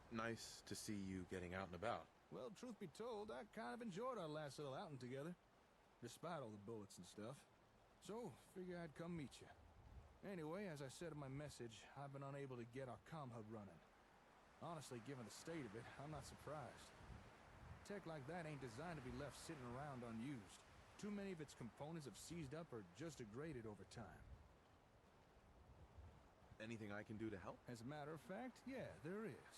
Nice to see you getting out and about. Well, truth be told, I kind of enjoyed our last little outing together, despite all the bullets and stuff. So, figure I'd come meet you. Anyway, as I said in my message, I've been unable to get our comm hub running. Honestly, given the state of it, I'm not surprised. Tech like that ain't designed to be left sitting around unused. Too many of its components have seized up or just degraded over time. Anything I can do to help? As a matter of fact, yeah, there is.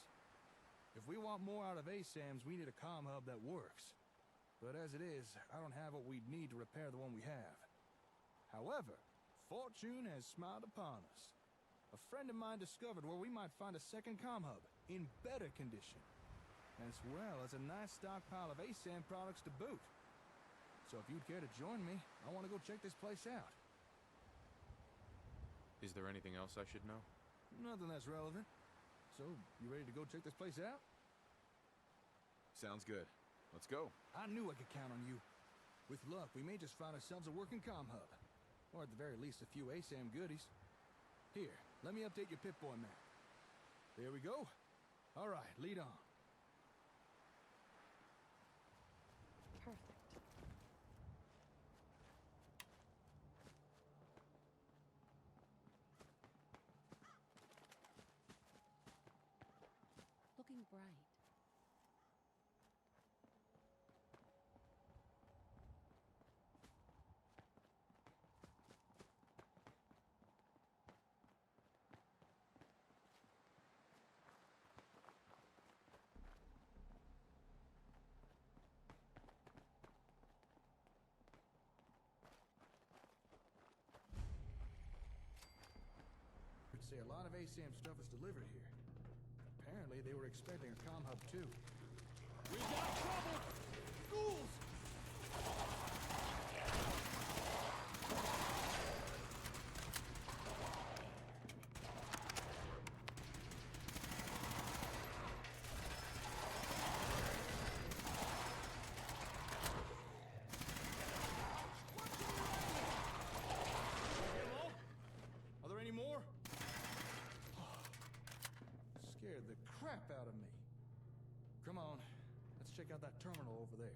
If we want more out of ASAMs, we need a comm hub that works. But as it is, I don't have what we'd need to repair the one we have. However, fortune has smiled upon us. A friend of mine discovered where we might find a second comm hub, in better condition. As well as a nice stockpile of ASAM products to boot. So if you'd care to join me, I want to go check this place out. Is there anything else I should know? Nothing that's relevant. So, you ready to go check this place out? Sounds good. Let's go. I knew I could count on you. With luck, we may just find ourselves a working comm hub. Or at the very least, a few ASAM goodies. Here, let me update your Pip-Boy map. There we go. All right, lead on. Perfect. Looking bright. I'd say a lot of ASAM stuff is delivered here. Apparently, they were expecting a comm hub too. We got trouble! Ghouls! Are there any more? Scared the crap out of me. Come on, let's check out that terminal over there.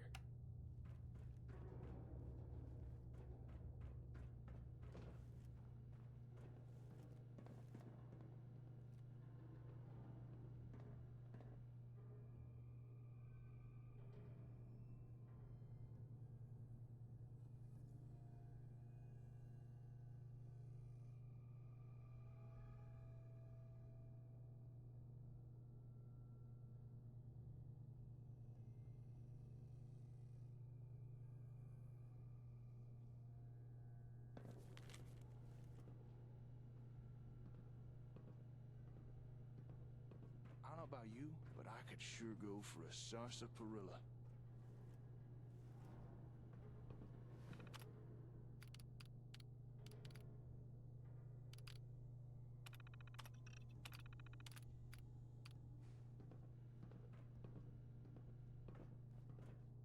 I don't know about you, but I could sure go for a sarsaparilla.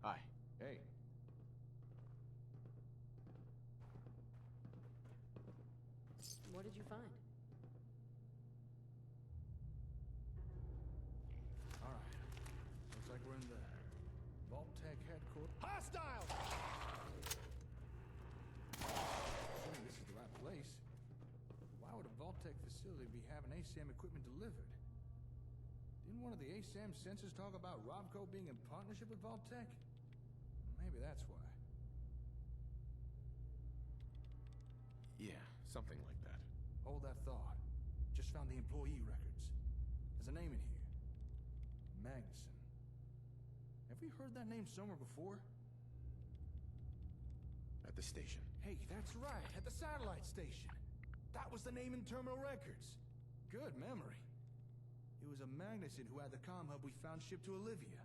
Hi. Hey. What did you find? All right. Looks like we're in the Vault-Tec headquarters. Hostile! Assuming this is the right place. Why would a Vault-Tec facility be having ASAM equipment delivered? Didn't one of the ASAM sensors talk about Robco being in partnership with Vault-Tec? Maybe that's why. Yeah, something like that. Hold that thought. Just found the employee records. There's a name in here. Magnuson. Have we heard that name somewhere before? At the station. Hey, that's right, at the satellite station. That was the name in terminal records. Good memory. It was a Magnuson who had the comm hub we found shipped to Olivia.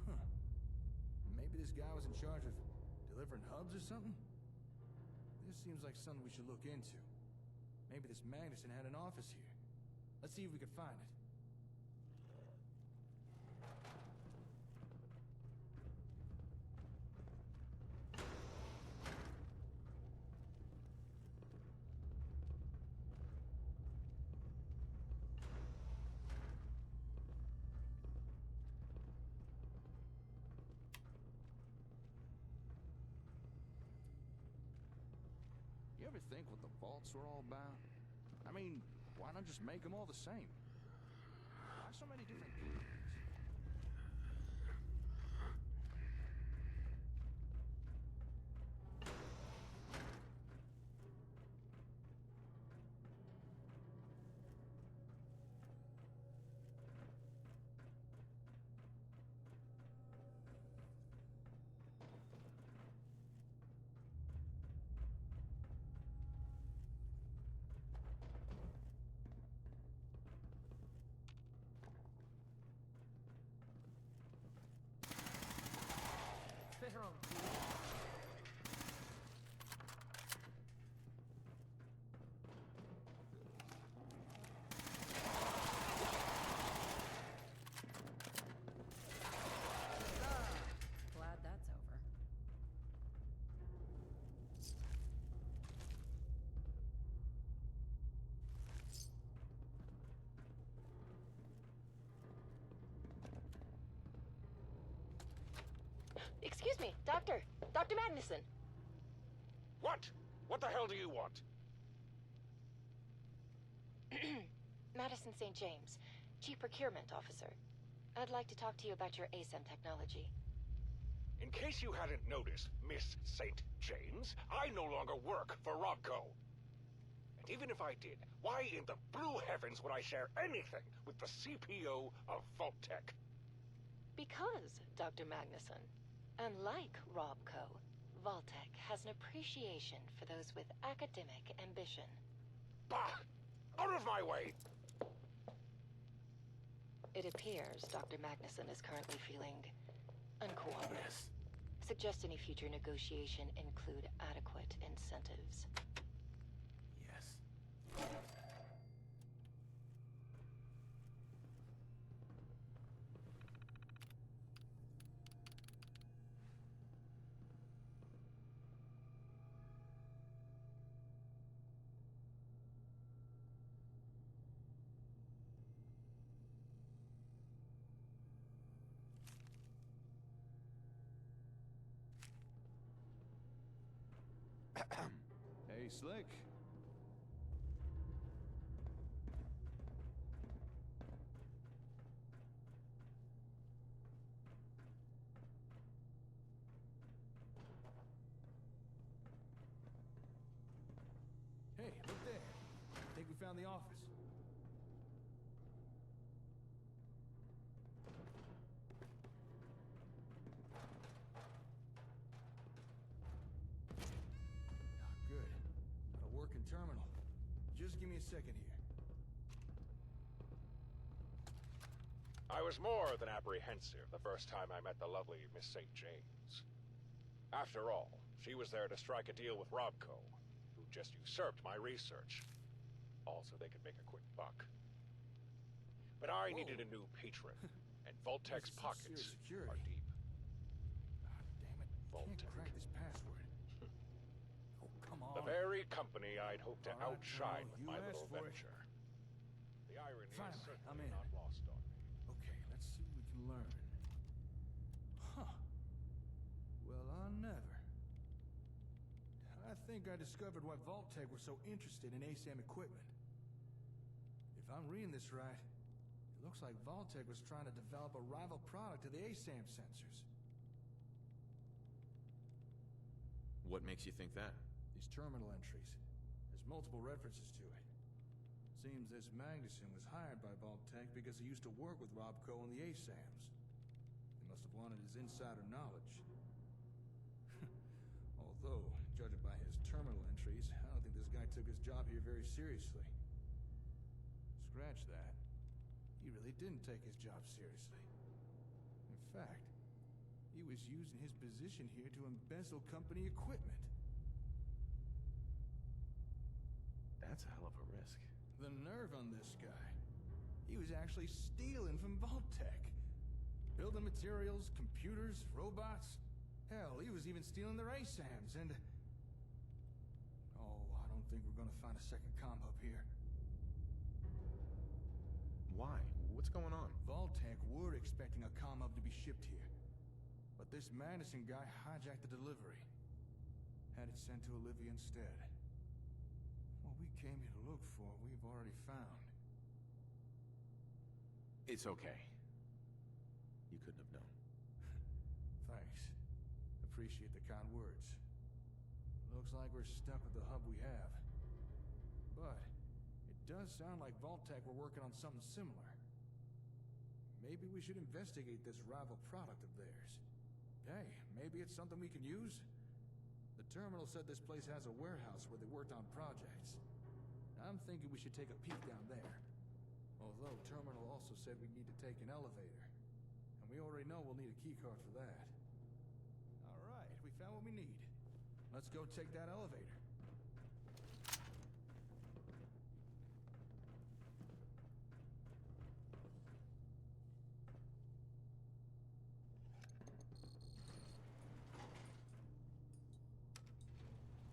Huh. Maybe this guy was in charge of delivering hubs or something? This seems like something we should look into. Maybe this Magnuson had an office here. Let's see if we can find it. ever think what the vaults were all about? I mean, why not just make them all the same? Why so many different things? Glad that's over. Excuse me, Doctor. Dr. Magnuson. What? What the hell do you want? Madison St. James, Chief Procurement Officer. I'd like to talk to you about your ASEM technology. In case you hadn't noticed, Miss St. James, I no longer work for Robco. And even if I did, why in the blue heavens would I share anything with the CPO of Vault-Tec? Because, Dr. Magnuson, unlike Robco, Vault-Tec has an appreciation for those with academic ambition. Bah! Out of my way! It appears Dr. Magnuson is currently feeling uncooperative. Suggest any future negotiation include adequate incentives. Yes. Hey, Slick. Hey, look there. I think we found the office. Good. Got a working terminal. Just give me a second here. I was more than apprehensive the first time I met the lovely Miss St. James. After all, she was there to strike a deal with Robco, who just usurped my research. All so they could make a quick buck. But I needed a new patron, and Vault-Tec's This is some pockets serious security. are deep. Ah, damn it. Vault-Tec. Can't crack this password. Oh, come on. The very company I'd hoped to All right, outshine Colonel, with you my asked little for it. venture. The irony Finally, is I'm certainly in. not lost on me. Okay, let's see what we can learn. Huh. Well, I never. I think I discovered why Vault-Tec was so interested in ASAM equipment. If I'm reading this right, it looks like Vault-Tec was trying to develop a rival product to the ASAM sensors. What makes you think that? These terminal entries. There's multiple references to it. Seems this Magnuson was hired by Vault-Tec because he used to work with Robco on the ASAMs. They must have wanted his insider knowledge. Although, judging by his terminal entries, I don't think this guy took his job here very seriously. Scratch that. He really didn't take his job seriously. In fact, he was using his position here to embezzle company equipment. That's a hell of a risk. The nerve on this guy. He was actually stealing from Vault-Tec. Building materials, computers, robots. Hell, he was even stealing their ASAMs and... Oh, I don't think we're gonna find a second comm hub here. Why? What's going on? Vault-Tec were expecting a comm hub to be shipped here. But this Madison guy hijacked the delivery. Had it sent to Olivia instead. we came here to look for, we've already found. It's okay. You couldn't have known. Thanks. Appreciate the kind words. Looks like we're stuck with the hub we have. But it does sound like Vault-Tec were working on something similar. Maybe we should investigate this rival product of theirs. Hey, maybe it's something we can use? The terminal said this place has a warehouse where they worked on projects. I'm thinking we should take a peek down there. Although terminal also said we need to take an elevator. And we already know we'll need a keycard for that. Alright, we found what we need. Let's go take that elevator.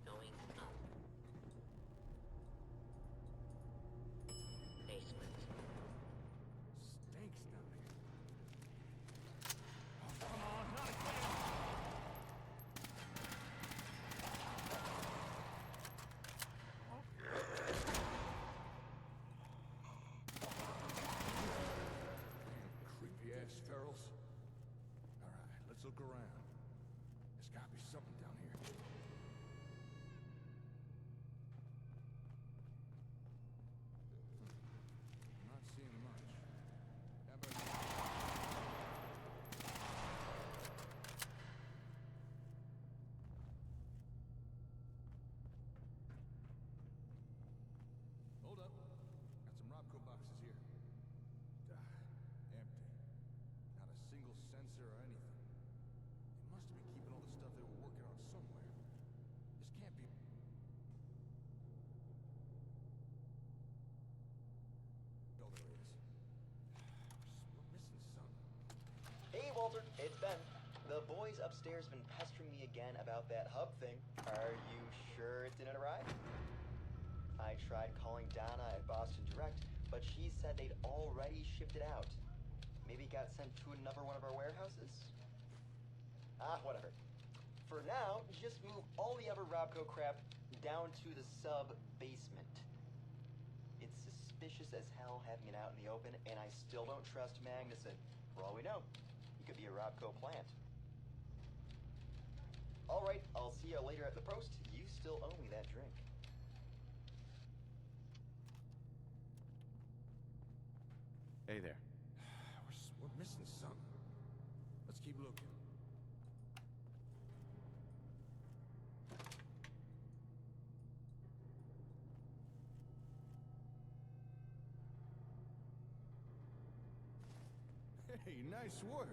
Going up. Basement. Stinks down here. Oh, come on, not again! Creepy ass ferals. Alright, let's look around. There's gotta be something down here. I'm not seeing much. How about Hold up. Got some Robco boxes here. Empty. Not a single sensor or anything. They must have been keeping all the stuff they were working on somewhere. This can't be... Oh, there it is. We're missing something. Hey, Walter, it's Ben. The boys upstairs have been pestering me again about that hub thing. Are you sure it didn't arrive? I tried calling Donna at Boston Direct, but she said they'd already shipped it out. Maybe it got sent to another one of our warehouses? Whatever. For now, just move all the other Robco crap down to the sub-basement. It's suspicious as hell having it out in the open, and I still don't trust Magnuson. For all we know, he could be a Robco plant. Alright, I'll see you later at the post. You still owe me that drink. Hey there. We're missing something. Let's keep looking. Hey, nice work.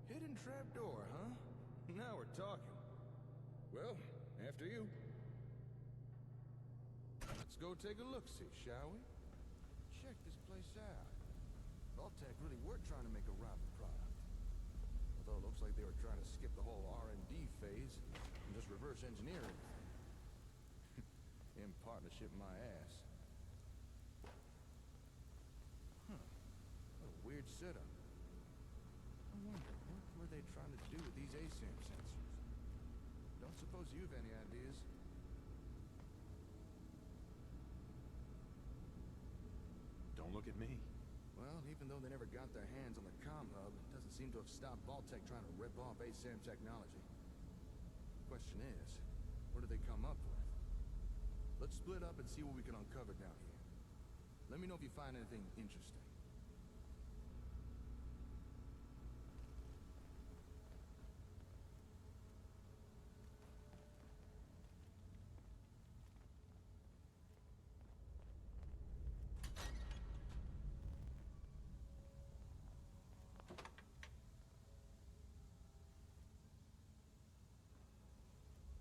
Hidden trapdoor, huh? Now we're talking. Well, after you. Let's go take a look-see, shall we? Check this place out. Vault-Tec really were trying to make a rival product. Although it looks like they were trying to skip the whole R&D phase and just reverse engineer everything. In partnership, my ass. Huh. What a weird setup. I wonder, what were they trying to do with these ASAM sensors? Don't suppose you have any ideas? Don't look at me. Well, even though they never got their hands on the comm hub, it doesn't seem to have stopped Vault-Tec trying to rip off ASAM technology. Question is, what do they come up with? Let's split up and see what we can uncover down here. Let me know if you find anything interesting.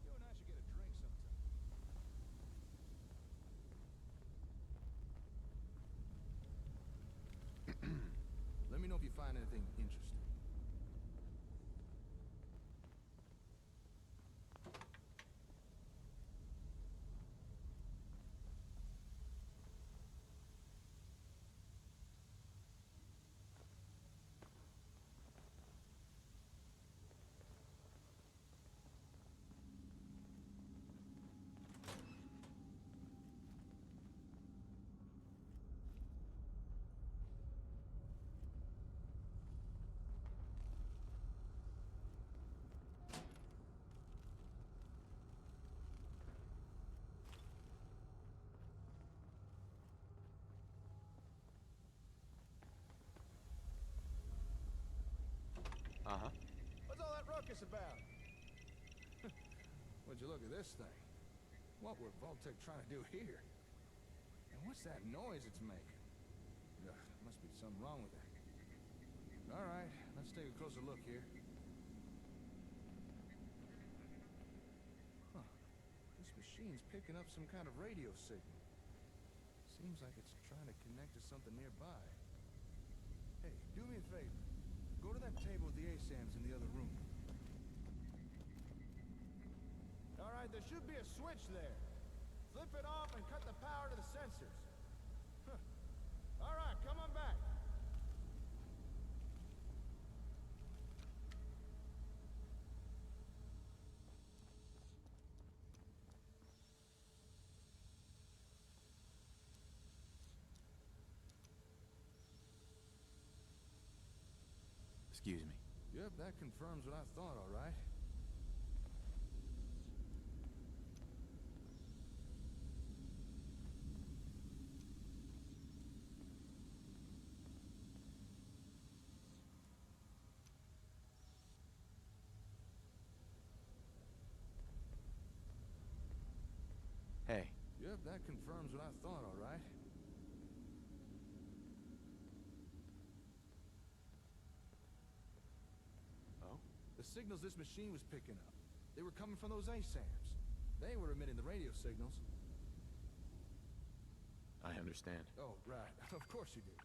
You and I should get a drink sometime. Let me know if you find anything interesting. Uh-huh. What's all that ruckus about? Would you look at this thing? What were Vault-Tec trying to do here? And what's that noise it's making? Ugh, must be something wrong with it. All right, let's take a closer look here. Huh. This machine's picking up some kind of radio signal. Seems like it's trying to connect to something nearby. Hey, do me a favor. Go to that table with the ASAMs in the other room. All right, there should be a switch there. Flip it off and cut the power to the sensors. Huh. All right, come on back. Excuse me. Yep, that confirms what I thought, all right. Hey. Yep, that confirms what I thought, all right. Oh? The signals this machine was picking up, they were coming from those ASAMs. They were emitting the radio signals. I understand. Oh, right. Of course you do.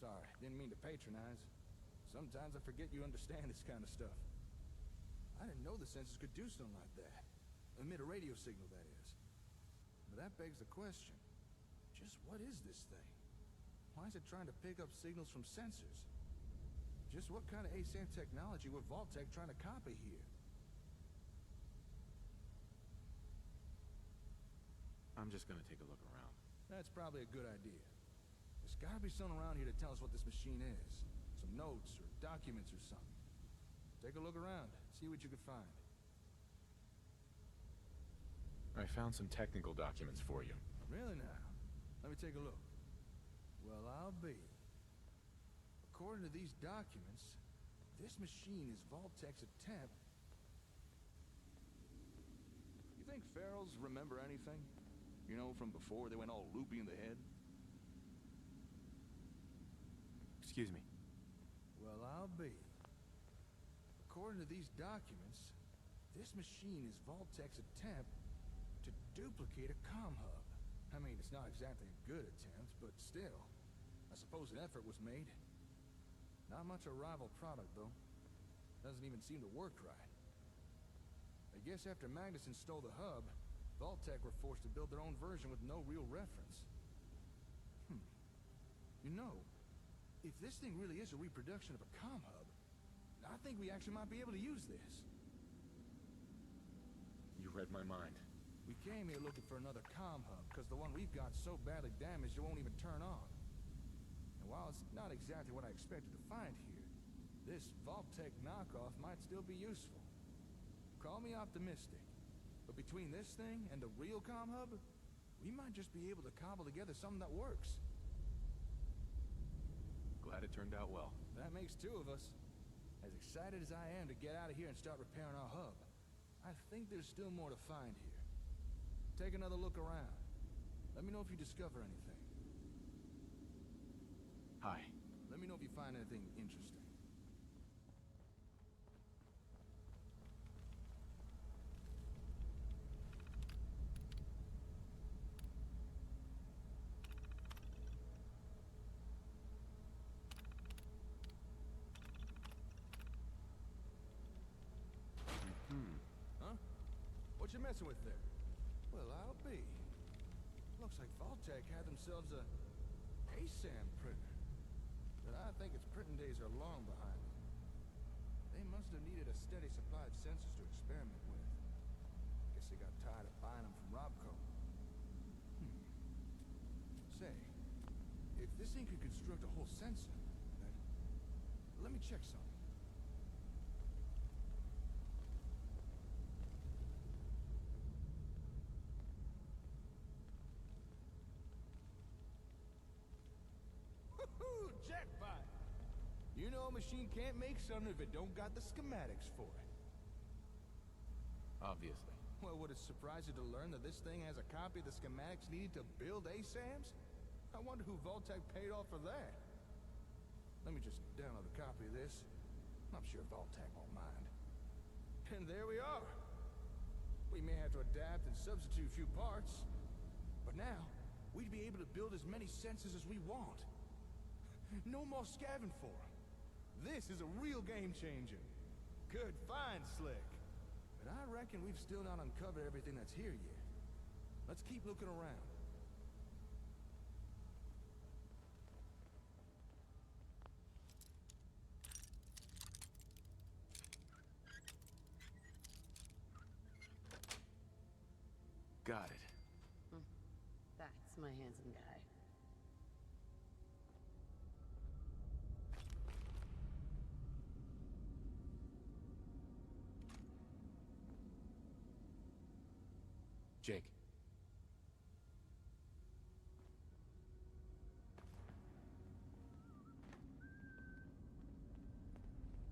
Sorry, didn't mean to patronize. Sometimes I forget you understand this kind of stuff. I didn't know the sensors could do something like that. Emit a radio signal, that is. But that begs the question. Just what is this thing? Why is it trying to pick up signals from sensors? Just what kind of ASAM technology were Vault-Tec trying to copy here? I'm just gonna take a look around. That's probably a good idea. There's gotta be something around here to tell us what this machine is. Some notes or documents or something. Take a look around, see what you can find. I found some technical documents for you. Really now? Let me take a look. Well, I'll be. According to these documents, this machine is Vault-Tec's attempt... You think Ferals remember anything? You know, from before they went all loopy in the head? Excuse me. Well, I'll be. According to these documents, this machine is Vault-Tec's attempt to duplicate a comm hub. I mean, it's not exactly a good attempt, but still. I suppose an effort was made. Not much a rival product, though. Doesn't even seem to work right. I guess after Magnuson stole the hub, Vault-Tec were forced to build their own version with no real reference. You know, if this thing really is a reproduction of a comm hub, I think we actually might be able to use this. You read my mind. We came here looking for another comm hub, because the one we've got so badly damaged it won't even turn on. And while it's not exactly what I expected to find here, this Vault-Tec knockoff might still be useful. Call me optimistic, but between this thing and the real comm hub, we might just be able to cobble together something that works. Glad it turned out well. That makes two of us. As excited as I am to get out of here and start repairing our hub, I think there's still more to find here. Take another look around. Let me know if you discover anything. Hi. Let me know if you find anything interesting. Huh? What you messing with there? Well, I'll be. Looks like Vault-Tec had themselves a ASAM printer. But I think its printing days are long behind them. They must have needed a steady supply of sensors to experiment with. Guess they got tired of buying them from Robco. Say, if this thing could construct a whole sensor, then... Let me check something. Jackpot! You know old machine can't make something if it don't got the schematics for it. Obviously. Well, would it surprise you to learn that this thing has a copy of the schematics needed to build ASAMs? I wonder who Vault-Tec paid off for that. Let me just download a copy of this. I'm sure Vault-Tec won't mind. And there we are. We may have to adapt and substitute a few parts, but now we'd be able to build as many sensors as we want. No more scavenging for them. This is a real game changer. Good find, Slick. But I reckon we've still not uncovered everything that's here yet. Let's keep looking around. Got it. That's my handsome guy. Jake.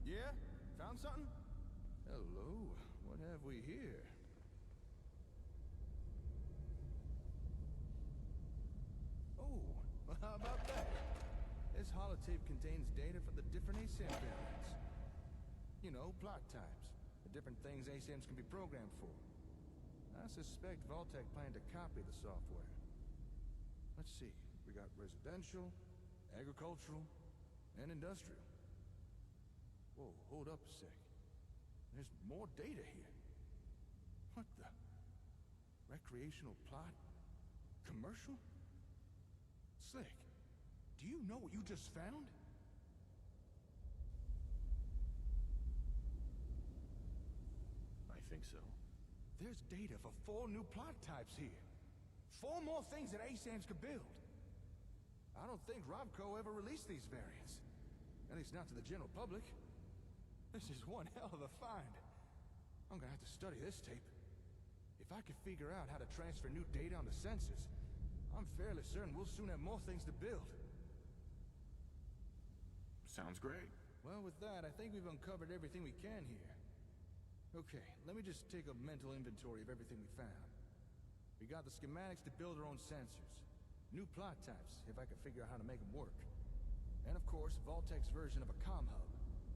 Yeah? Found something? Hello. What have we here? Oh, well, how about that? This holotape contains data for the different ASAM variants. You know, plot types. The different things ASAMs can be programmed for. I suspect Vault-Tec planned to copy the software. Let's see. We got residential, agricultural, and industrial. Whoa, hold up a sec. There's more data here. What the? Recreational plot? Commercial? Slick, do you know what you just found? I think so. There's data for 4 new plot types here. 4 more things that ASAMs could build. I don't think Robco ever released these variants. At least not to the general public. This is one hell of a find. I'm gonna have to study this tape. If I could figure out how to transfer new data onto sensors, I'm fairly certain we'll soon have more things to build. Sounds great. Well, with that, I think we've uncovered everything we can here. Okay, let me just take a mental inventory of everything we found. We got the schematics to build our own sensors. New plot types, if I can figure out how to make them work. And of course, Vault-Tec's version of a comm hub,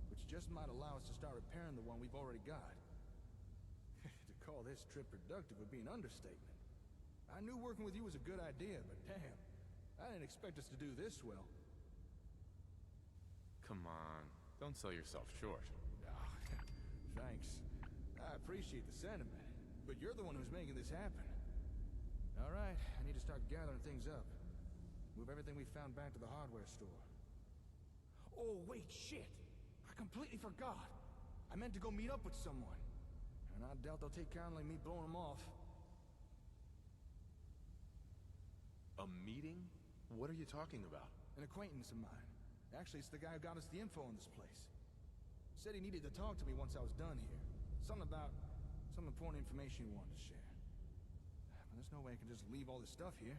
which just might allow us to start repairing the one we've already got. To call this trip productive would be an understatement. I knew working with you was a good idea, but damn, I didn't expect us to do this well. Come on. Don't sell yourself short. Ah, thanks. I appreciate the sentiment, but you're the one who's making this happen. All right, I need to start gathering things up. Move everything we found back to the hardware store. Oh, wait, shit! I completely forgot! I meant to go meet up with someone. And I doubt they'll take kindly me blowing them off. A meeting? What are you talking about? An acquaintance of mine. Actually, it's the guy who got us the info on this place. Said he needed to talk to me once I was done here. Something about some important information he wanted to share. But there's no way I can just leave all this stuff here.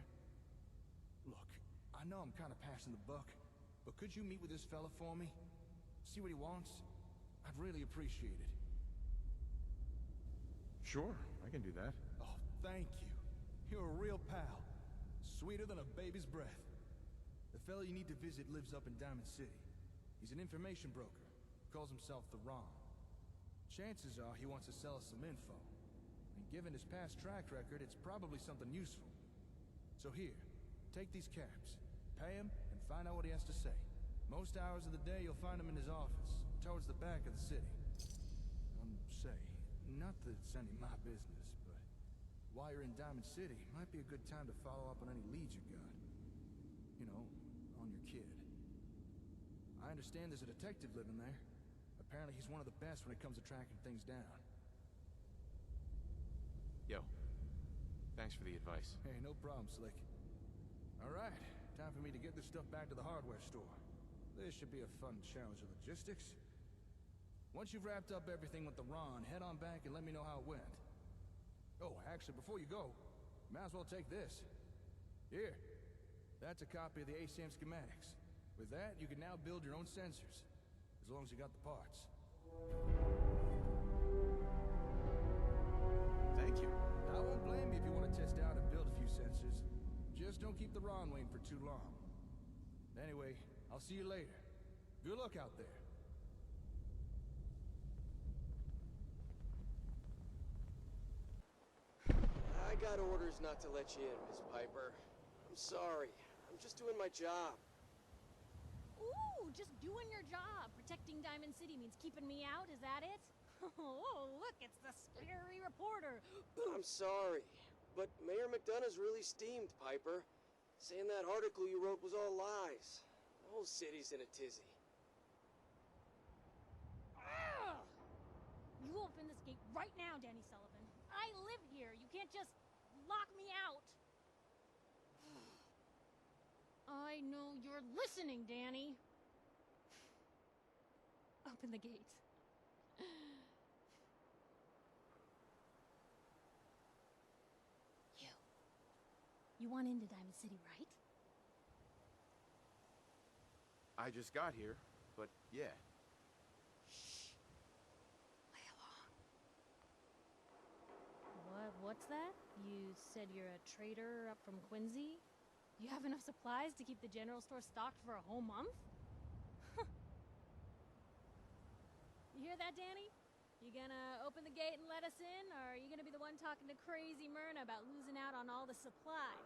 Look, I know I'm kind of passing the buck, but could you meet with this fella for me? See what he wants? I'd really appreciate it. Sure, I can do that. Oh, thank you. You're a real pal. Sweeter than a baby's breath. The fella you need to visit lives up in Diamond City. He's an information broker. Calls himself the Ron. Chances are he wants to sell us some info. And given his past track record, it's probably something useful. So here, take these caps. Pay him, and find out what he has to say. Most hours of the day, you'll find him in his office, towards the back of the city. Say, not that it's any of my business, but while you're in Diamond City, might be a good time to follow up on any leads you got. You know, on your kid. I understand there's a detective living there. Apparently he's one of the best when it comes to tracking things down. Yo. Thanks for the advice. Hey, no problem, Slick. Alright, time for me to get this stuff back to the hardware store. This should be a fun challenge of logistics. Once you've wrapped up everything with the Ron, head on back and let me know how it went. Oh, actually, before you go, might as well take this. Here. That's a copy of the ASAM schematics. With that, you can now build your own sensors. as long as you got the parts. Thank you. I won't blame you if you want to test out and build a few sensors. Just don't keep the Ron waiting for too long. Anyway, I'll see you later. Good luck out there. I got orders not to let you in, Miss Piper. I'm sorry. I'm just doing my job. Ooh, just doing your job. Protecting Diamond City means keeping me out, is that it? Oh, look, it's the scary reporter. I'm sorry, but Mayor McDonough's really steamed, Piper. Saying that article you wrote was all lies. The whole city's in a tizzy. Ugh! You open this gate right now, Danny Sullivan. I live here. You can't just lock me out. I know you're listening, Danny. Open the gate. You want into Diamond City, right? I just got here, but yeah. Shh. Play along. What's that? You said you're a trader up from Quincy? You have enough supplies to keep the general store stocked for a whole month? You hear that, Danny? You gonna open the gate and let us in, or are you gonna be the one talking to crazy Myrna about losing out on all the supply?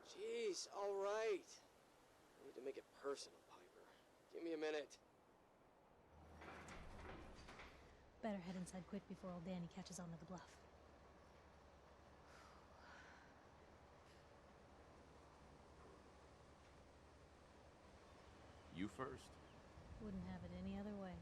Jeez, all right. I need to make it personal, Piper. Give me a minute. Better head inside quick before old Danny catches on to the bluff. You first. Wouldn't have it any other way.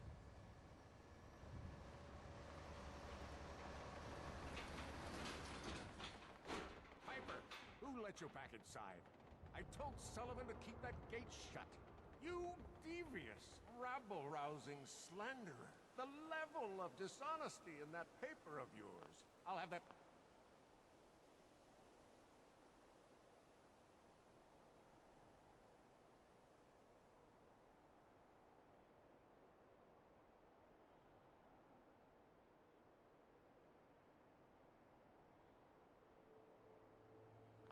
Piper, who let you back inside? I told Sullivan to keep that gate shut. You devious, rabble-rousing slanderer. The level of dishonesty in that paper of yours. I'll have that...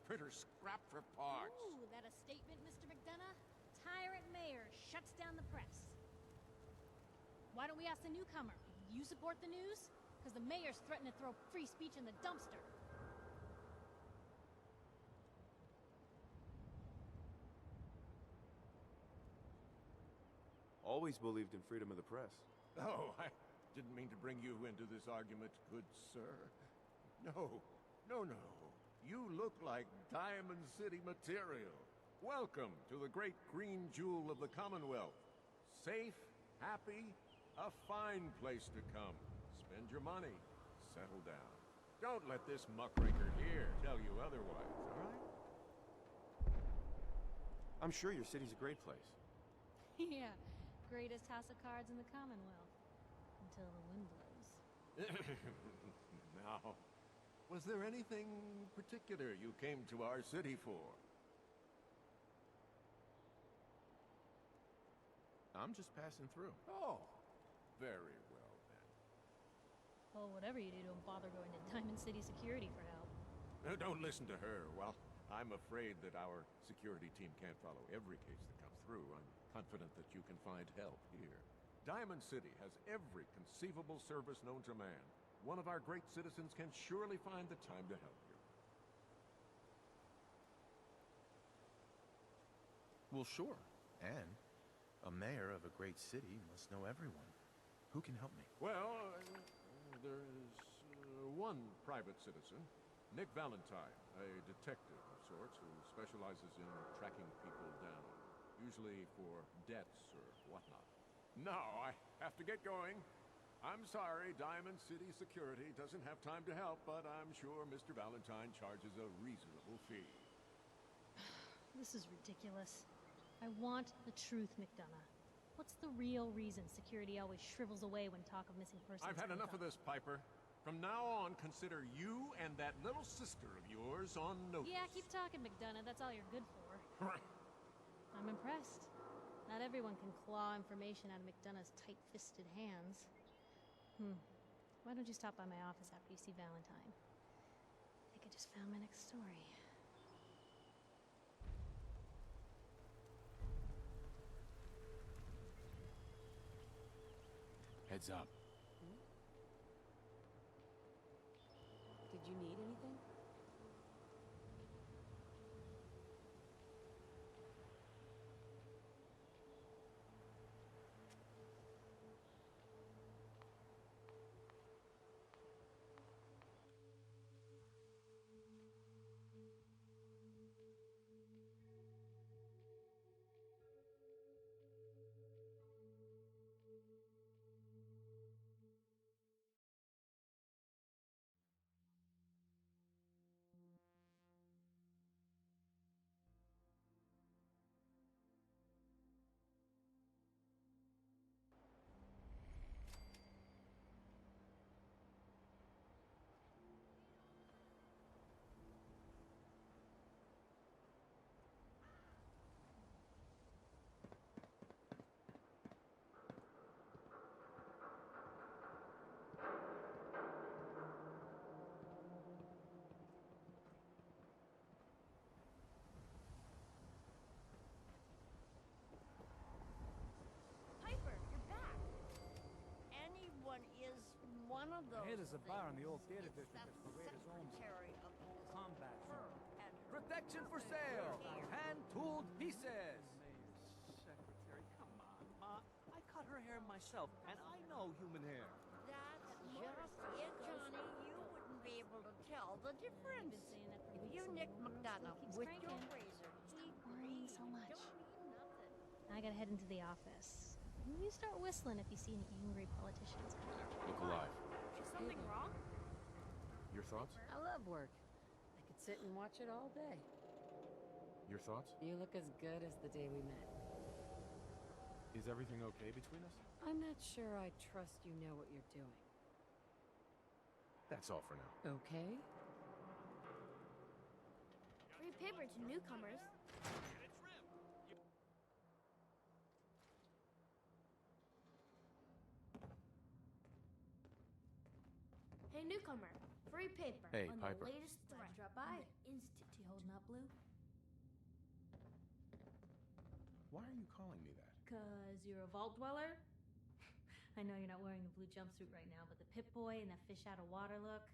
Printer scrap for parts. Ooh, that a statement, Mr. McDonough? Tyrant mayor shuts down the press. Why don't we ask the newcomer? You support the news? Because the mayor's threatened to throw free speech in the dumpster. Always believed in freedom of the press. Oh, I didn't mean to bring you into this argument, good sir. No, no, no. You look like Diamond City material. Welcome to the great green jewel of the Commonwealth. Safe, happy, a fine place to come. Spend your money, settle down. Don't let this muckraker here tell you otherwise, all right? I'm sure your city's a great place. Yeah, greatest house of cards in the Commonwealth. Until the wind blows. Now, was there anything particular you came to our city for? I'm just passing through. Oh, very well then. Well, whatever you do, don't bother going to Diamond City Security for help. Don't listen to her. Well, I'm afraid that our security team can't follow every case that comes through. I'm confident that you can find help here. Diamond City has every conceivable service known to man. One of our great citizens can surely find the time to help you. Well, sure. And a mayor of a great city must know everyone. Who can help me? Well, there's one private citizen, Nick Valentine, a detective of sorts who specializes in tracking people down, usually for debts or whatnot. Now, I have to get going. I'm sorry, Diamond City Security doesn't have time to help, but I'm sure Mr. Valentine charges a reasonable fee. This is ridiculous. I want the truth, McDonough. What's the real reason security always shrivels away when talk of missing persons I've had comes enough up? of this, Piper. From now on, consider you and that little sister of yours on notice. Yeah, keep talking, McDonough. That's all you're good for. I'm impressed. Not everyone can claw information out of McDonough's tight-fisted hands. Why don't you stop by my office after you see Valentine? I think I just found my next story. Heads up. Did you need anything? Piper, you're back. Anyone is one of those. I hear there's a bar in the old things theater district except that's Parada's own Secretary of combat her zone. and Protection for her sale! hair. Hand-tooled pieces! Secretary, come on, Ma. I cut her hair myself, and I know human hair. That's just it, Johnny. You wouldn't be able to tell the difference. I've been saying that for If weeks you and nick weeks. McDonough Keeps with your cranking. razor, Stop worrying so much. don't mean nothing. I gotta head into the office. You start whistling if you see any angry politicians. Look alive. Is something wrong? Your thoughts? I love work. I could sit and watch it all day. Your thoughts? You look as good as the day we met. Is everything okay between us? I'm not sure I trust you know what you're doing. That's all for now. Okay? Free paper to newcomers. Hey, newcomer. Free paper. Hey, on Piper. The latest threat. Drop by. Institute. You holding up, Blue? Why are you calling me that? Cause you're a vault dweller? I know you're not wearing the blue jumpsuit right now, but the Pip-Boy and that fish out of water look,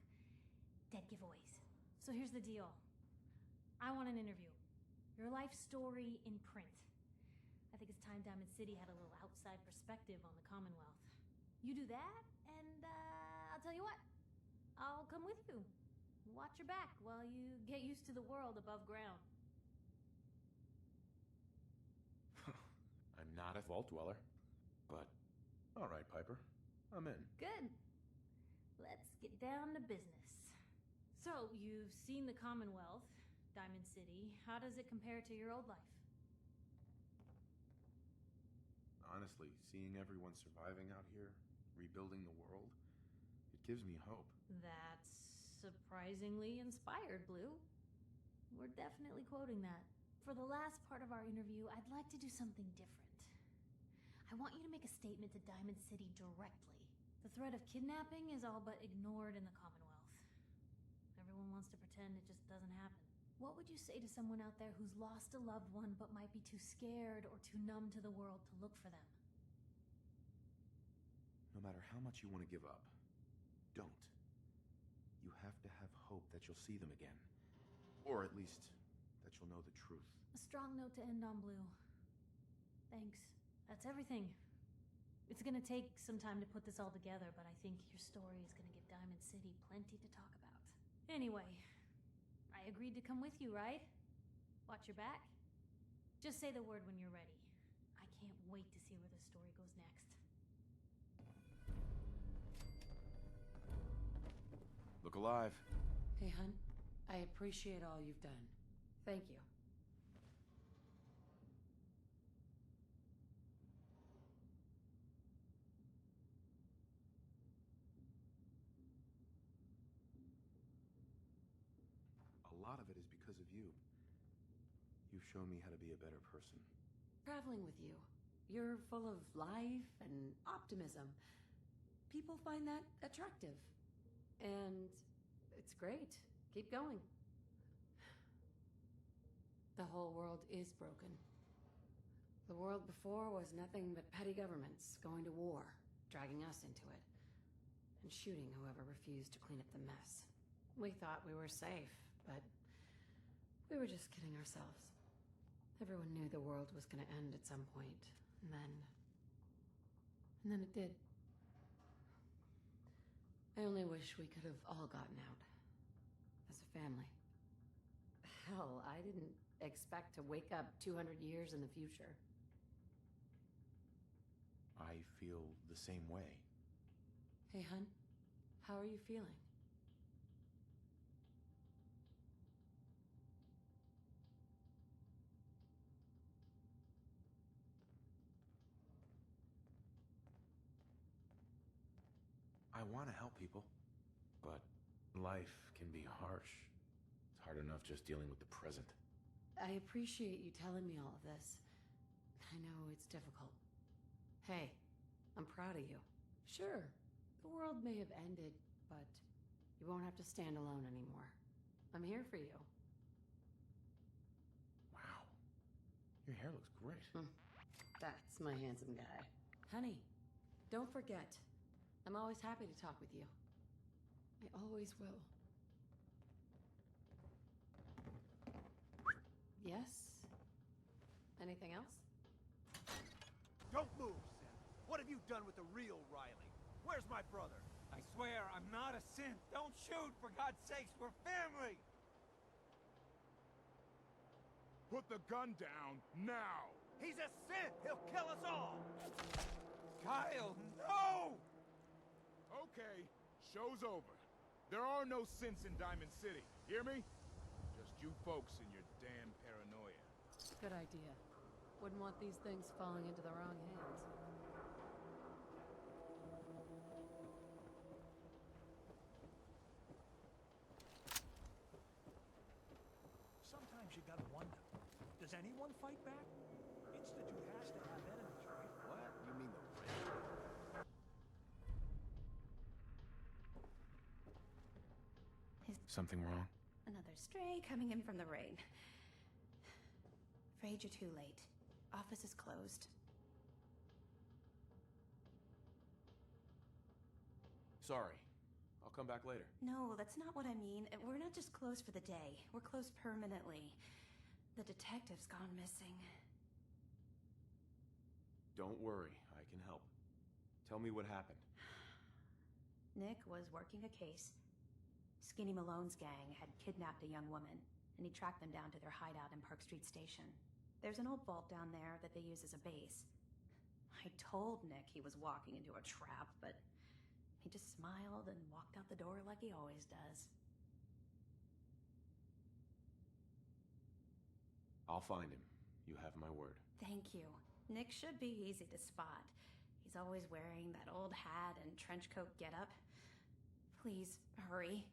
dead giveaways. So here's the deal. I want an interview. Your life story in print. I think it's time Diamond City had a little outside perspective on the Commonwealth. You do that, and I'll tell you what. I'll come with you. Watch your back while you get used to the world above ground. I'm not a vault dweller, but all right, Piper. I'm in. Good. Let's get down to business. So, you've seen the Commonwealth, Diamond City. How does it compare to your old life? Honestly, seeing everyone surviving out here, rebuilding the world, it gives me hope. That's surprisingly inspired, Blue. We're definitely quoting that. For the last part of our interview, I'd like to do something different. I want you to make a statement to Diamond City directly. The threat of kidnapping is all but ignored in the Commonwealth. Everyone wants to pretend it just doesn't happen. What would you say to someone out there who's lost a loved one but might be too scared or too numb to the world to look for them? No matter how much you want to give up, don't. You have to have hope that you'll see them again. Or at least, that you'll know the truth. A strong note to end on, Blue. Thanks. That's everything. It's gonna take some time to put this all together, but I think your story is gonna give Diamond City plenty to talk about. Anyway, I agreed to come with you, right? Watch your back? Just say the word when you're ready. I can't wait to see where the story goes next. Look alive. Hey, hun. I appreciate all you've done. Thank you. A lot of it is because of you. You've shown me how to be a better person. Traveling with you, You're full of life and optimism. People find that attractive. And it's great. Keep going. The whole world is broken. The world before was nothing but petty governments going to war, dragging us into it, and shooting whoever refused to clean up the mess. We thought we were safe, but we were just kidding ourselves. Everyone knew the world was going to end at some point, and then it did. I only wish we could have all gotten out. As a family. Hell, I didn't expect to wake up 200 years in the future. I feel the same way. Hey, hun. How are you feeling? I want to help people, but life can be harsh. It's hard enough just dealing with the present. I appreciate you telling me all of this. I know it's difficult. Hey, I'm proud of you. Sure, the world may have ended, but you won't have to stand alone anymore. I'm here for you. Wow. Your hair looks great. That's my handsome guy. Honey, don't forget. I'm always happy to talk with you. I always will. Yes? Anything else? Don't move, Seth. What have you done with the real Riley? Where's my brother? I swear, I'm not a synth. Don't shoot, for God's sakes, we're family! Put the gun down, now! He's a synth! He'll kill us all! Kyle, no! Okay, show's over. There are no synths in Diamond City, hear me? Just you folks and your damn paranoia. Good idea. Wouldn't want these things falling into the wrong hands. Sometimes you gotta wonder, does anyone fight back? Institute has to have enemies, right? What? You mean the red? Something wrong? Another stray coming in from the rain. Afraid you're too late. Office is closed. Sorry. I'll come back later. No, that's not what I mean. We're not just closed for the day. We're closed permanently. The detective's gone missing. Don't worry. I can help. Tell me what happened. Nick was working a case. Skinny Malone's gang had kidnapped a young woman, and he tracked them down to their hideout in Park Street Station. There's an old vault down there that they use as a base. I told Nick he was walking into a trap, but he just smiled and walked out the door like he always does. I'll find him. You have my word. Thank you. Nick should be easy to spot. He's always wearing that old hat and trench coat getup. Please, hurry.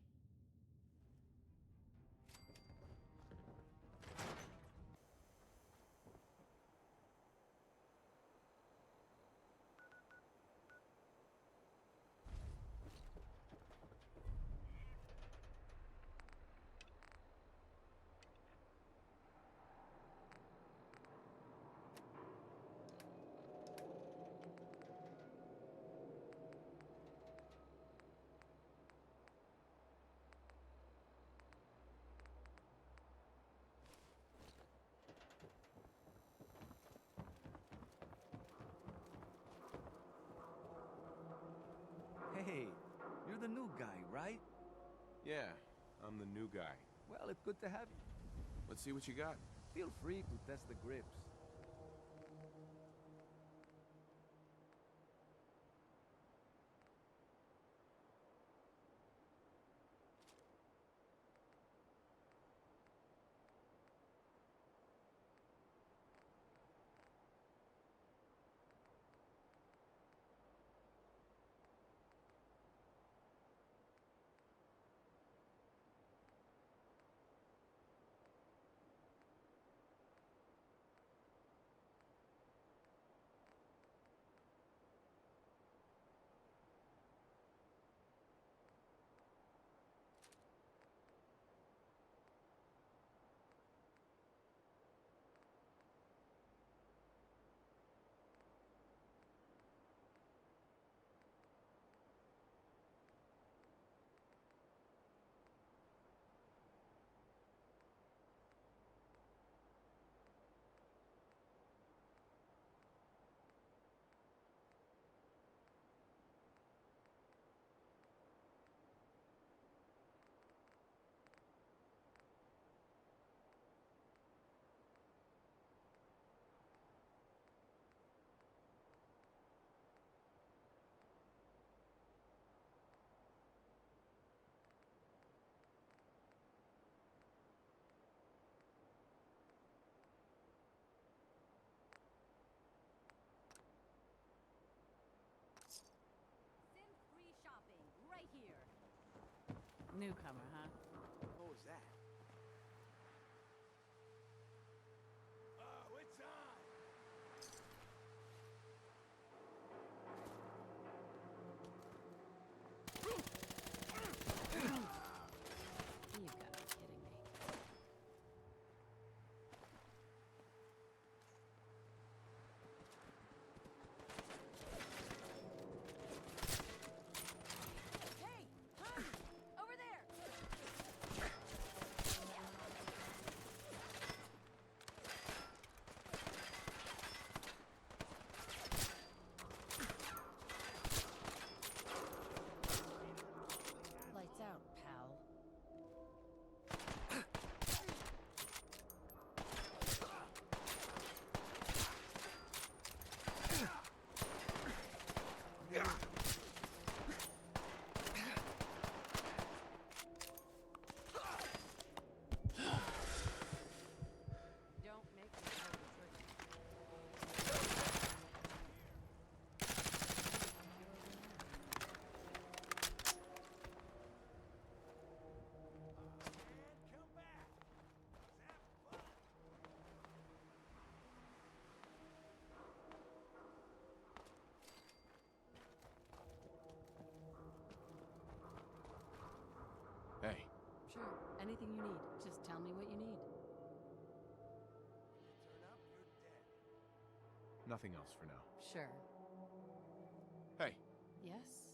Hey, you're the new guy, right? Yeah, I'm the new guy. Well, it's good to have you. Let's see what you got. Feel free to test the grips. Newcomer, huh? What was that? Oh, it's on! You gotta be kidding me. Hey! Honey! Over there! Lights out, pal. Don't make me pull the trigger. And come back! Let's have fun! Hey, Sure, anything you need. Just tell me what you need. Turn up, you're dead. nothing else for now. Sure. Hey, Yes?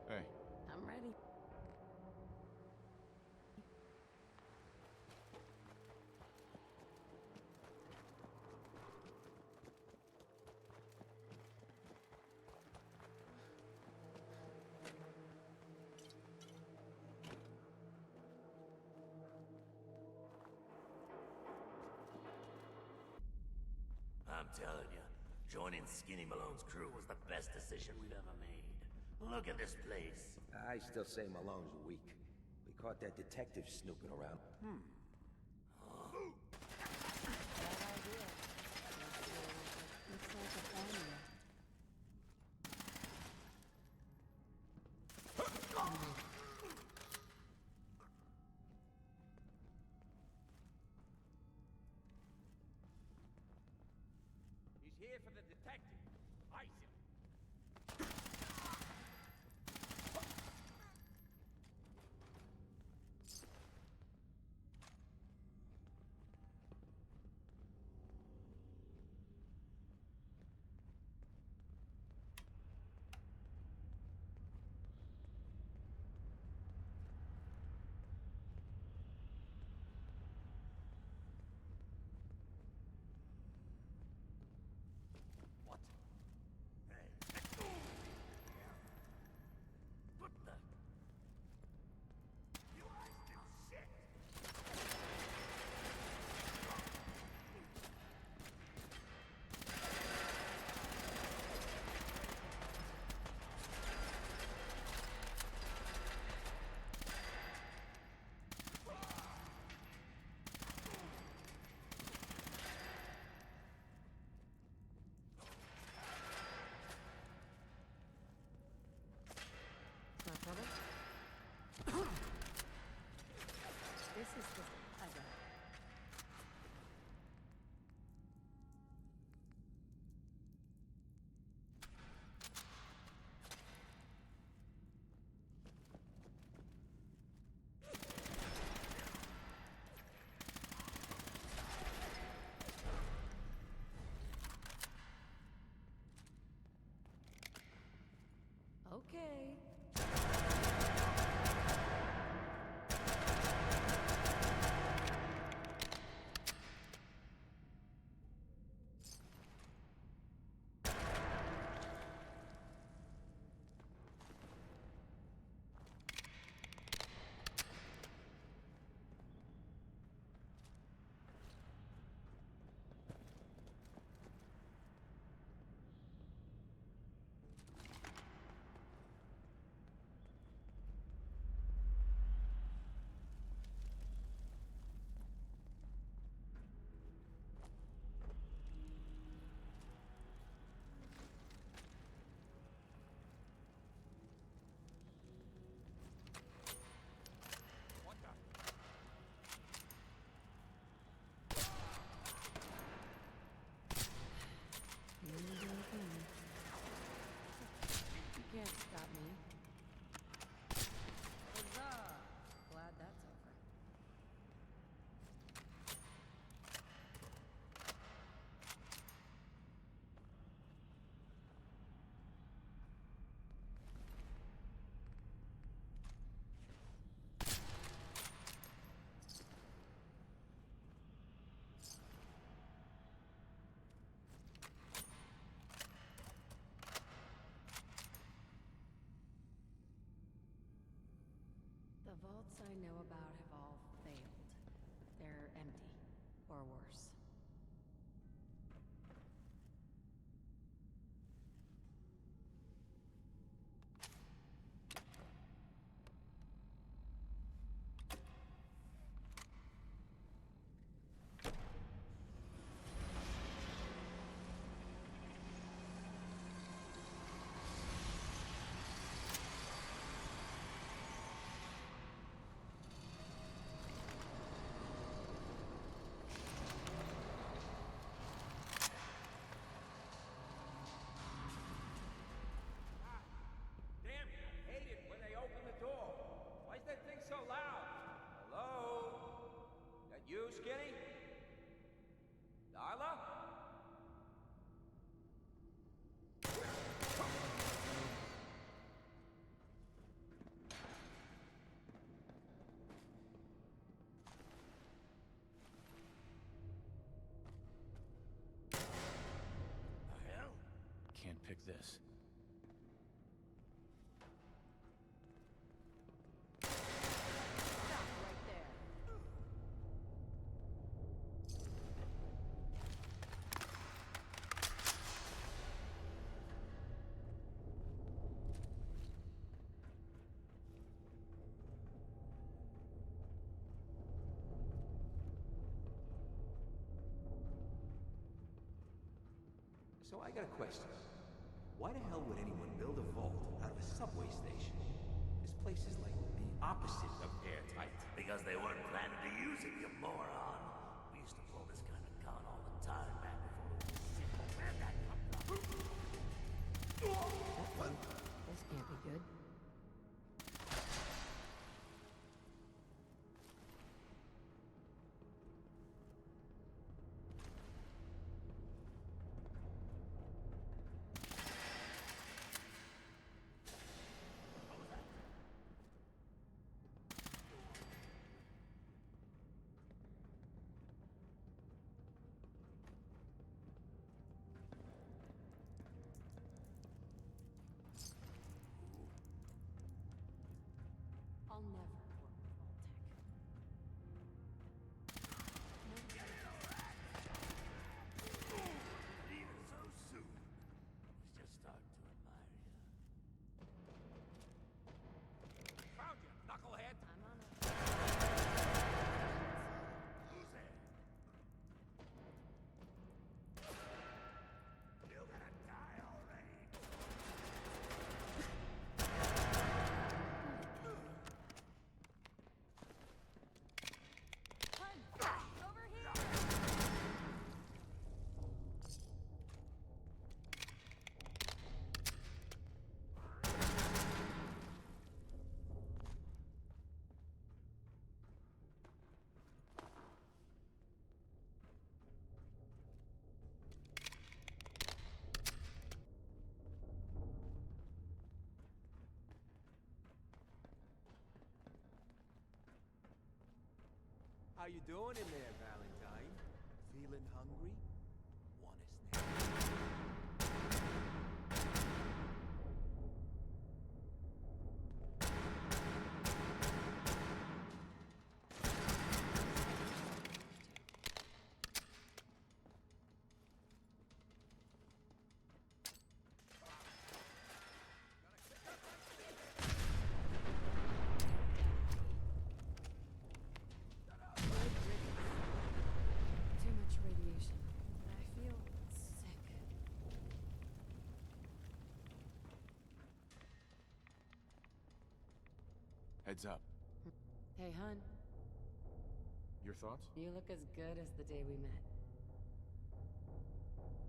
hey. I'm ready. I'm telling you, joining Skinny Malone's crew was the best decision we've ever made. Look at this place. I still say Malone's weak. We caught that detective snooping around. Looks like a family. He's here for the detective. Ice him. What? The vaults I know about have all failed. They're empty, or worse. So loud. Hello? That you, Skinny? Darla? The hell? Can't pick this. So I got a question. Why the hell would anyone build a vault out of a subway station? This place is like the opposite of airtight. Because they weren't planning to use it, you moron. We used to pull this kind of con all the time back before it was sick. Where'd that come from? This can't be good. I'll never work with Vault-Tec. Even so soon. Was just starting to admire you. Found you, knucklehead. I'm on it. Who's there? You gotta die already. Hun, over here! How you doing in there, Valentine? Feeling hungry? Want a snack? Too much radiation. I feel sick. Heads up. Hey, hun. Your thoughts? You look as good as the day we met.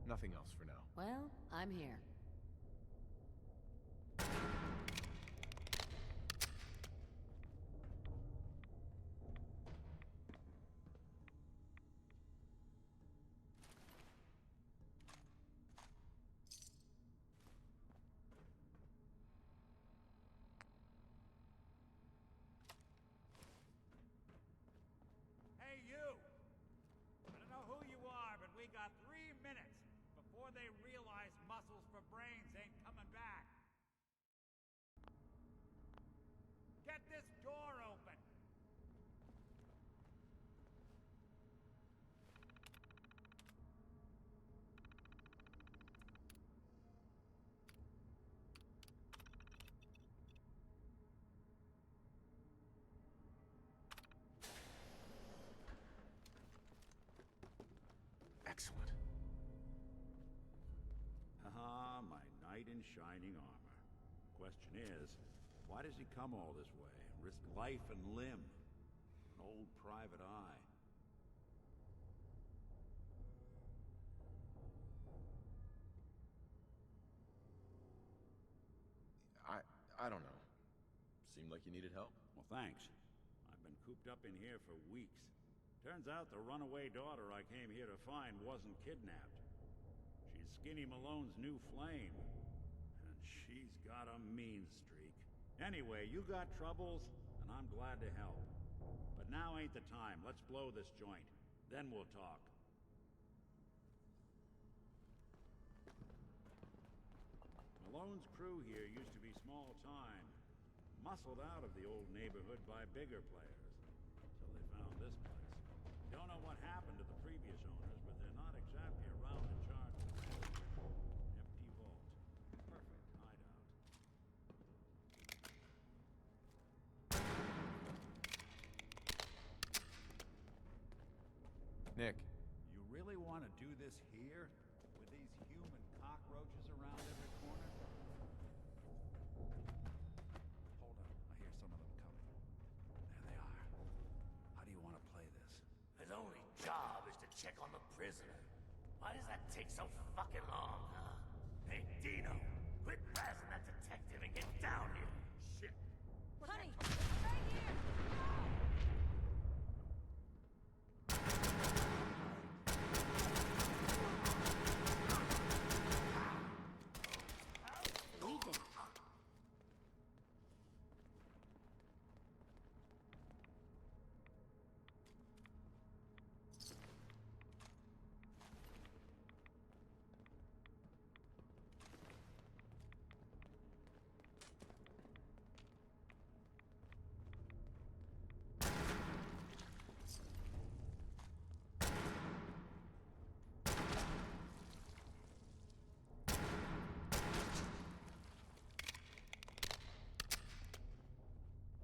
Nothing else for now. Well, I'm here. Hey, you! I don't know who you are, but we got 3 minutes before they realize muscles for brains ain't coming back. Get this door open! in shining armor. Question is, why does he come all this way? Risk life and limb? An old private eye. I don't know. Seemed like you needed help. Well, thanks. I've been cooped up in here for weeks. Turns out the runaway daughter I came here to find wasn't kidnapped. She's Skinny Malone's new flame. And she's got a mean streak. Anyway, you got troubles, and I'm glad to help. But now ain't the time. Let's blow this joint. Then we'll talk. Malone's crew here used to be small time. Muscled out of the old neighborhood by bigger players. Till they found this place. Don't know what happened to the previous owners, but they're not exactly around to charge the rent. Empty vault. Perfect hideout. Nick. You really want to do this here? With these human cockroaches around every corner? Hold on, I hear some of them coming. There they are. How do you want to play this? His only job is to check on the prisoner. Why does that take so fucking long, huh? Hey, Dino, quit razzing that detective and get down here. Shit. Honey, right here! We did it.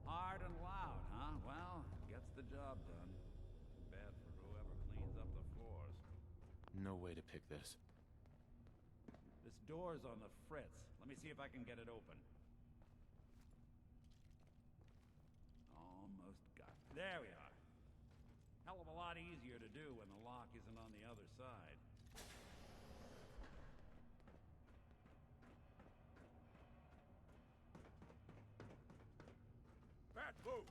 Hard and loud, huh? Well, gets the job done. Too bad for whoever cleans up the floors. No way to pick this. This door's on the fritz. Let me see if I can get it open. Almost got it. There we are. Hell of a lot easier to do when the lock isn't on the other side. Bad move!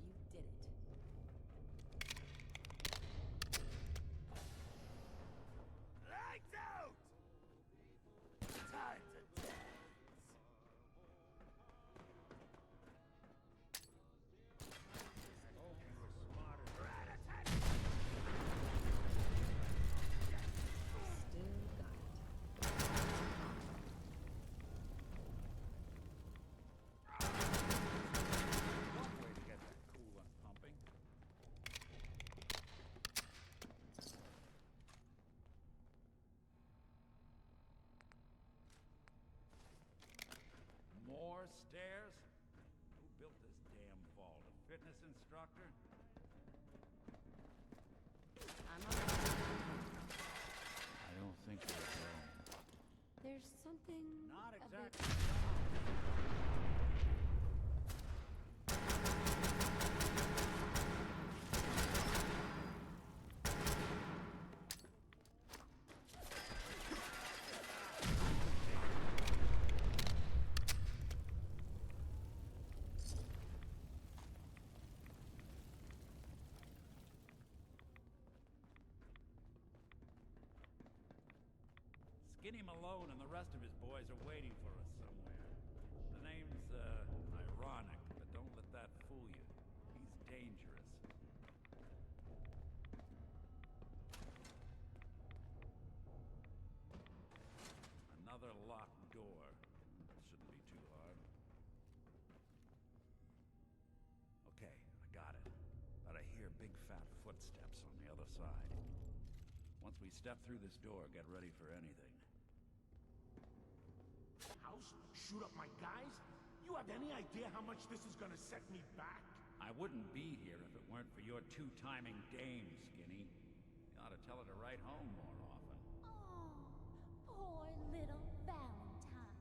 You did it. Lights out! Time to dance. Oh, you were smarter. Still got it. One way to get that coolant pumping. More stairs? Who built this damn vault? A fitness instructor? I'm alright. I don't think so. There's something Not a bit exactly. Skinny Malone and the rest of his boys are waiting for us somewhere. The name's, ironic, but don't let that fool you. He's dangerous. Another locked door. Shouldn't be too hard. Okay, I got it. But I hear big fat footsteps on the other side. Once we step through this door, get ready for anything. House? Shoot up my guys? You have any idea how much this is gonna set me back? I wouldn't be here if it weren't for your two-timing dame, Skinny. You ought to tell her to write home more often. Oh, Poor little Valentine.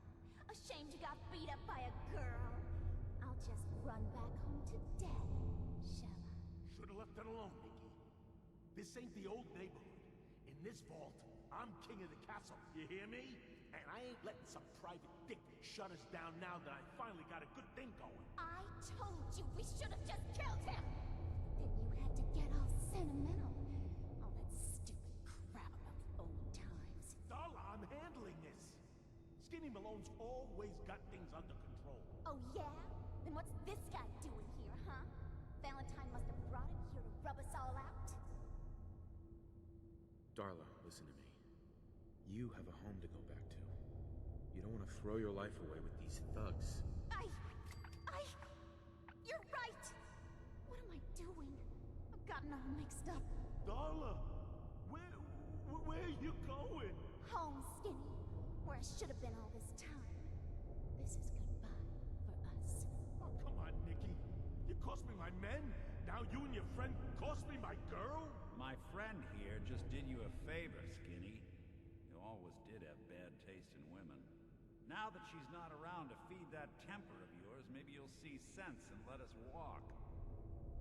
Ashamed you got beat up by a girl. I'll just run back home to Daddy, shall I? Should've left it alone, Nikki. This ain't the old neighborhood. In this vault, I'm king of the castle. You hear me? And I ain't letting some private dick shut us down now that I finally got a good thing going. I told you we should have just killed him! Then you had to get all sentimental. All that stupid crap about the old times. Darla, I'm handling this. Skinny Malone's always got things under control. Oh yeah? Then what's this guy doing here, huh? Valentine must have brought him here to rub us all out? Darla, listen to me. You have a home to go back to. You don't want to throw your life away with these thugs. You're right! What am I doing? I've gotten all mixed up. Darla, where are you going? Home, Skinny. Where I should have been all this time. This is goodbye for us. Oh, come on, Nikki. You cost me my men. Now you and your friend cost me my girl? My friend here just did you a favor, Skinny. You always did have bad taste in women. Now that she's not around to feed that temper of yours, maybe you'll see sense and let us walk.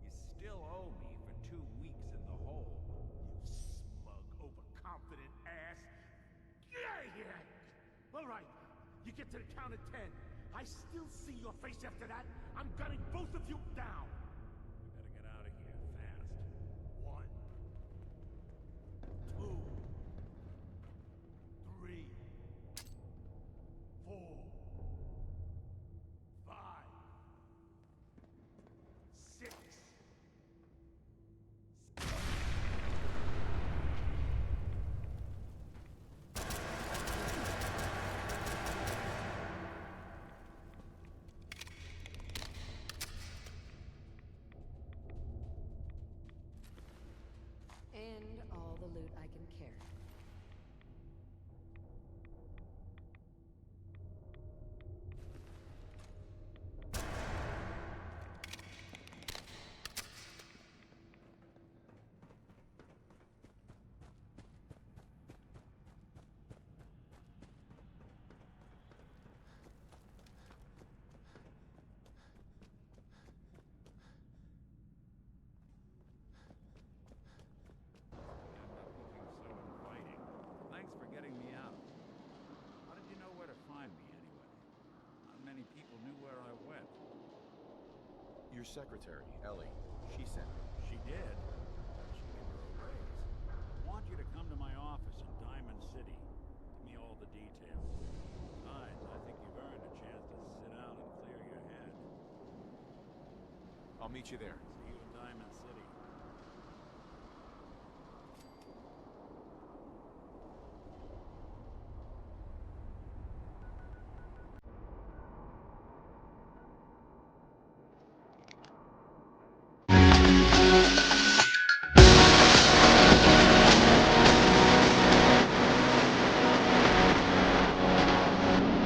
You still owe me for 2 weeks in the hole. You smug, overconfident ass. Get out of here! All right, you get to the count of 10. I still see your face after that. I'm gunning both of you down. We better get out of here fast. 1, 2, 3, 4, 5, 6. And all the loot I can carry. Thanks for getting me out. How did you know where to find me, anyway? Not many people knew where I went. Your secretary, Ellie, she sent me. She did? She gave her a raise. I want you to come to my office in Diamond City. Give me all the details. Besides, I think you've earned a chance to sit down and clear your head. I'll meet you there. See